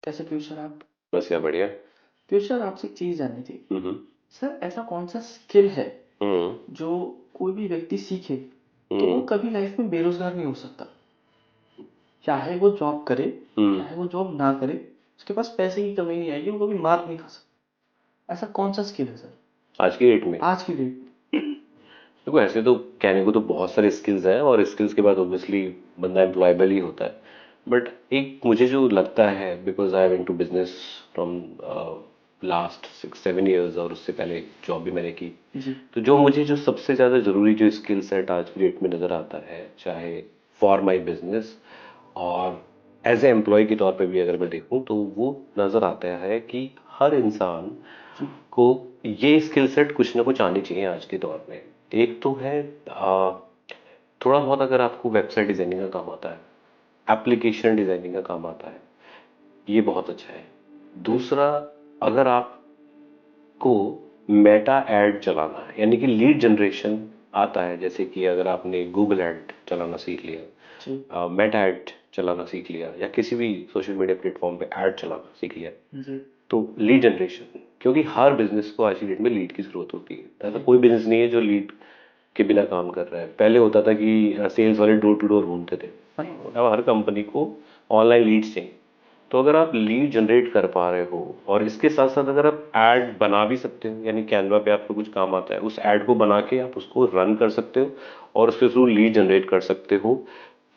कैसे पीयूष सर आप? बस यार बढ़िया। पीयूष सर आपसे एक चीज़ जाननी थी। हम्म। सर ऐसा कौन सा स्किल है हम्म। जो कोई भी व्यक्ति सीखे तो वो हम्म। कभी लाइफ में बेरोजगार नहीं हो सकता? चाहे वो जॉब करे, हम्म। चाहे वो जॉब ना करे, उसके पास पैसे की कमी नहीं आएगी, वो कभी मार नहीं खा सकता। ऐसा कौन सा स्किल है सर आज की डेट में आज की डेट देखो, ऐसे तो कहने को तो बहुत सारे स्किल्स हैं और स्किल्स के बाद ऑब्वियसली बंदा एम्प्लॉयबल ही होता है। बट एक मुझे जो लगता है, because I went to business from last 6-7 years, और उससे पहले जॉब भी मैंने की। में? जी। तो जो मुझे जो सबसे ज़्यादा ज़रूरी जो स्किल सेट आज की डेट में नज़र आता है, चाहे फॉर माई बिजनेस और एज ए एम्प्लॉय के तौर पे भी अगर मैं देखूं, तो वो नज़र आता है कि हर इंसान जी। को ये स्किल सेट कुछ ना कुछ आनी चाहिए आज के दौर में। एक तो है थोड़ा बहुत अगर आपको वेबसाइट डिजाइनिंग का काम आता है, एप्लीकेशन डिजाइनिंग का काम आता है, ये बहुत अच्छा है। दूसरा, अगर आपको मेटा एड चलाना है, यानी कि लीड जनरेशन आता है, जैसे कि अगर आपने गूगल एड चलाना सीख जी। लिया, मेटा एड चलाना सीख लिया, या किसी भी सोशल मीडिया प्लेटफॉर्म पे एड चलाना सीख लिया, जी। तो लीड जनरेशन, क्योंकि हर बिजनेस को आज की डेट में लीड की जरूरत होती है। ऐसा जी। कोई बिजनेस नहीं है जो लीड के बिना काम कर रहा है। पहले होता था कि सेल्स वाले डोर टू डोर घूमते थे, अब हर कंपनी को ऑनलाइन लीड्स चाहिए। तो अगर आप लीड जनरेट कर पा रहे हो और इसके साथ साथ अगर आप ऐड बना भी सकते हो, यानी कैनवा पे आपको कुछ काम आता है, उस ऐड को बना के आप उसको रन कर सकते हो और उसके थ्रू लीड जनरेट कर सकते हो,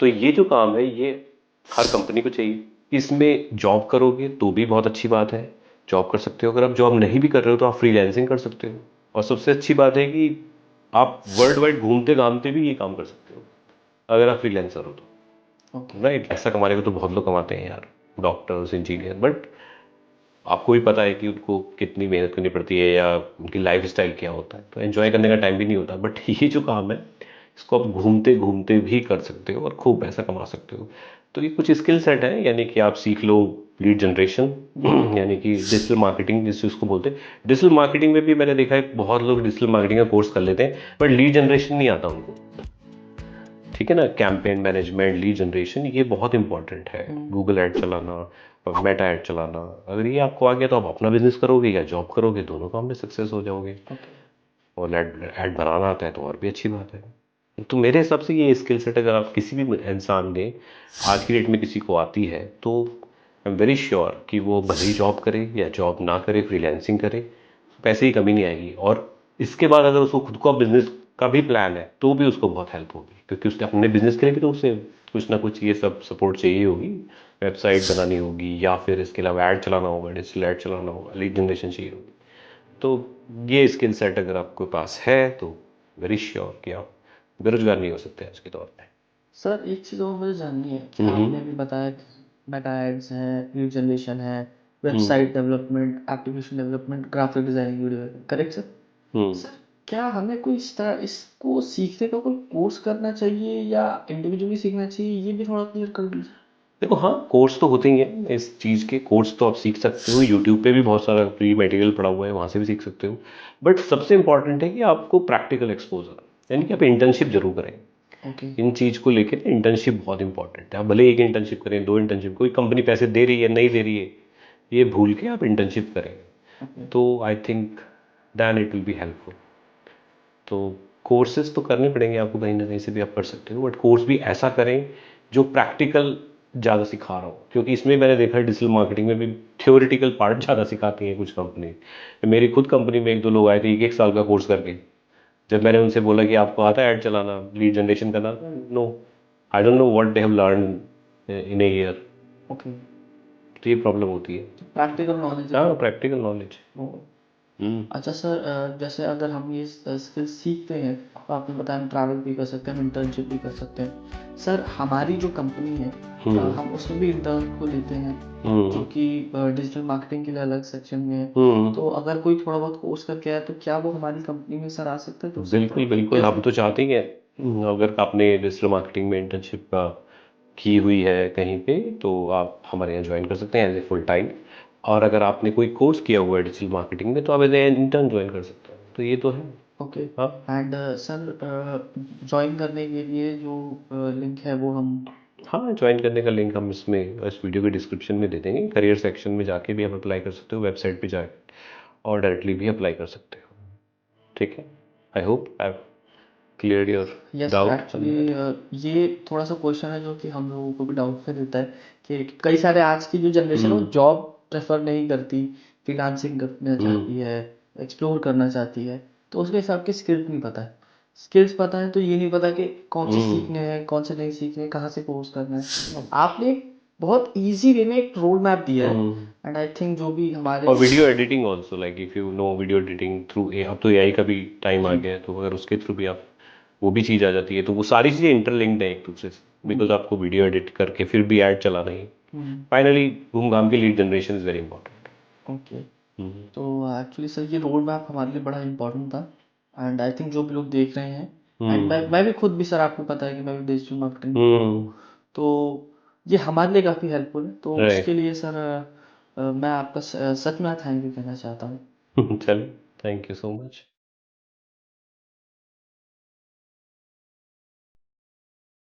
तो ये जो काम है ये हर कंपनी को चाहिए। इसमें जॉब करोगे तो भी बहुत अच्छी बात है, जॉब कर सकते हो। अगर आप जॉब नहीं भी कर रहे हो तो आप फ्रीलैंसिंग कर सकते हो। और सबसे अच्छी बात है कि आप वर्ल्ड वाइड घूमते घामते भी ये काम कर सकते हो अगर आप फ्रीलैंसर हो तो। ओके। राइट, पैसा कमाने को तो बहुत लोग कमाते हैं यार, डॉक्टर्स, इंजीनियर, बट आपको भी पता है कि उनको कितनी मेहनत करनी पड़ती है या उनकी लाइफ स्टाइल क्या होता है, तो एंजॉय करने का टाइम भी नहीं होता। बट ये जो काम है इसको आप घूमते घूमते भी कर सकते हो और खूब पैसा कमा सकते हो। तो ये कुछ स्किल सेट है, यानी कि आप सीख लो लीड जनरेशन, यानी कि डिजिटल मार्केटिंग जिस उसको बोलते हैं। डिजिटल मार्केटिंग में भी मैंने देखा है बहुत लोग डिजिटल मार्केटिंग का कोर्स कर लेते हैं, बट लीड जनरेशन नहीं आता उनको। ठीक है ना, कैंपेन मैनेजमेंट, लीड जनरेशन, ये बहुत इंपॉर्टेंट है। गूगल ऐड चलाना और मेटा ऐड चलाना, अगर ये आपको आ गया तो आप अपना बिजनेस करोगे या जॉब करोगे, दोनों काम में सक्सेस हो जाओगे। ओके। और ऐड ऐड बनाना आता है तो और भी अच्छी बात है। तो मेरे हिसाब से ये स्किल सेट अगर आप किसी भी इंसान ने आज की डेट में किसी को आती है, तो आई एम वेरी श्योर कि वो भले ही जॉब करे या जॉब ना करे, फ्रीलैंसिंग करे, पैसे की कमी नहीं आएगी। और इसके बाद अगर उसको खुद का बिजनेस का भी प्लान है तो भी उसको बहुत हेल्प होगी, क्योंकि उसने अपने बिजनेस के लिए भी तो उसे कुछ ना कुछ ये सब सपोर्ट चाहिए होगी। वेबसाइट बनानी होगी या फिर इसके अलावा ऐड चलाना होगा, डिजिटल ऐड चलाना होगा, लीड जनरेशन चाहिए होगी। तो ये स्किल सेट अगर आपके पास है तो वेरी श्योर कि आप बेरोजगार नहीं हो सकते आज के दौर में। सर एक चीज़ और मुझे जाननी है कि आपने हम्म। अभी बताया कि मेटा एड्स है, लीड जनरेशन है, हम्म। Website development, application development, graphic designing, video development, correct sir? हम्म। सर क्या हमें कोई इस तरह इसको सीखने का कोई कोर्स करना चाहिए या इंडिविजुअली सीखना चाहिए, ये भी थोड़ा क्लियर कर दीजिए। देखो, हाँ, कोर्स तो होते ही हैं इस चीज़ के। कोर्स तो आप सीख सकते हो, यूट्यूब पे भी बहुत सारा फ्री मटेरियल पड़ा हुआ है, वहाँ से भी सीख सकते हो। बट सबसे इंपॉर्टेंट है कि आपको प्रैक्टिकल एक्सपोजर, यानी कि आप ओके। इंटर्नशिप जरूर करें। ओके। इन चीज़ को लेकर इंटर्नशिप बहुत इंपॉर्टेंट है। आप भले एक इंटर्नशिप करें, दो इंटर्नशिप, कोई कंपनी पैसे दे रही है नहीं दे रही है, ये भूल के आप इंटर्नशिप करें, ओके। तो I think then it will be helpful. तो कोर्सेज तो करने पड़ेंगे आपको, कहीं ना कहीं से भी आप कर सकते हो, बट कोर्स भी ऐसा करें जो प्रैक्टिकल ज़्यादा सिखा रहा हो। क्योंकि इसमें मैंने देखा है डिजिटल मार्केटिंग में भी थ्योरेटिकल पार्ट ज़्यादा सिखाती हैं कुछ कंपनी। मेरी खुद कंपनी में एक दो लोग आए थे 1 1 साल का कोर्स करके। जब मैंने उनसे बोला कि आपको आता है ऐड चलाना, लीड जनरेशन करना, no, I don't know what they have learn in a year. Okay. तो ये प्रॉब्लम होती है। प्रैक्टिकल नॉलेज हाँ, है। Practical knowledge. ओ, हम्म। अच्छा सर, जैसे अगर हम ये स्किल सीखते हैं तो आपने बताया हम ट्रैवल भी कर सकते हैं, हम इंटर्नशिप भी कर सकते हैं। सर हमारी जो कंपनी है, हम्म। हम उसमें भी इंटर्न को लेते हैं जो हम्म। कि डिजिटल मार्केटिंग के लिए अलग सेक्शन में है। हम्म। तो अगर कोई थोड़ा बहुत कोर्स करके आया तो क्या वो हमारी कंपनी में सर आ सकता है, जुड़ सकता है? बिल्कुल बिल्कुल, हम कैसे? तो चाहते ही हैं। अगर आपने डिजिटल मार्केटिंग में इंटर्नशिप की हुई है कहीं पे, तो आप हमारे यहाँ ज्वाइन कर सकते हैं एज ए फुल टाइम। और अगर आपने कोई कोर्स किया हुआ है डिजिटल मार्केटिंग में, तो आप एज ए इंटर्न ज्वाइन कर सकते हैं। तो ये तो है। ओके। हाँ। एंड सर ज्वाइन करने के लिए जो लिंक है वो हम हाँ, ज्वाइन करने का लिंक हम इसमें इस वीडियो के डिस्क्रिप्शन में दे देंगे। करियर सेक्शन में जाके भी आप अप्लाई कर सकते हो, वेबसाइट पे जाके, और डायरेक्टली भी अप्लाई कर सकते हो। ठीक है, I hope I have cleared your yes sir, doubt on that. Actually ये थोड़ा सा क्वेश्चन है जो कि हम लोगों को भी डाउट में देता है कि कई सारे आज की जो जनरेशन है वो जॉब प्रेफर नहीं करती, फ्रीलांसिंग करना चाहती है, एक्सप्लोर करना चाहती है, तो उसके हिसाब के स्किल्स नहीं पता है। स्किल्स पता है तो ये नहीं पता कि कौन से सीखने हैं, कौन से नहीं सीखने हैं, कहाँ से कोर्स करना है। आपने एक बहुत इजी वे में एक रोड मैप दिया है, एंड आई थिंक जो भी हमारे और video editing also, like if you know video editing through a, अब तो एआई का भी टाइम आ गया है, तो अगर उसके थ्रू भी आप वो भी चीज़ आ जाती है, तो वो सारी चीज़ें इंटरलिंक्ड है एक दूसरे से, बिकॉज आपको वीडियो एडिट करके फिर भी ऐड चलाना ही। फाइनली घूम घाम के lead generation is very important. Okay, तो एक्चुअली सर ये रोड मैप हमारे लिए बड़ा इंपॉर्टेंट था, एंड आई थिंक जो भी लोग देख रहे हैं, एंड मैं भी खुद भी सर, आपको पता है कि मैं भी डिजिटल मार्केटिंग, तो ये हमारे लिए काफ़ी हेल्पफुल है, तो उसके राइट। लिए सर मैं आपका सच में थैंक यू कहना चाहता हूँ। चलो, थैंक यू सो मच।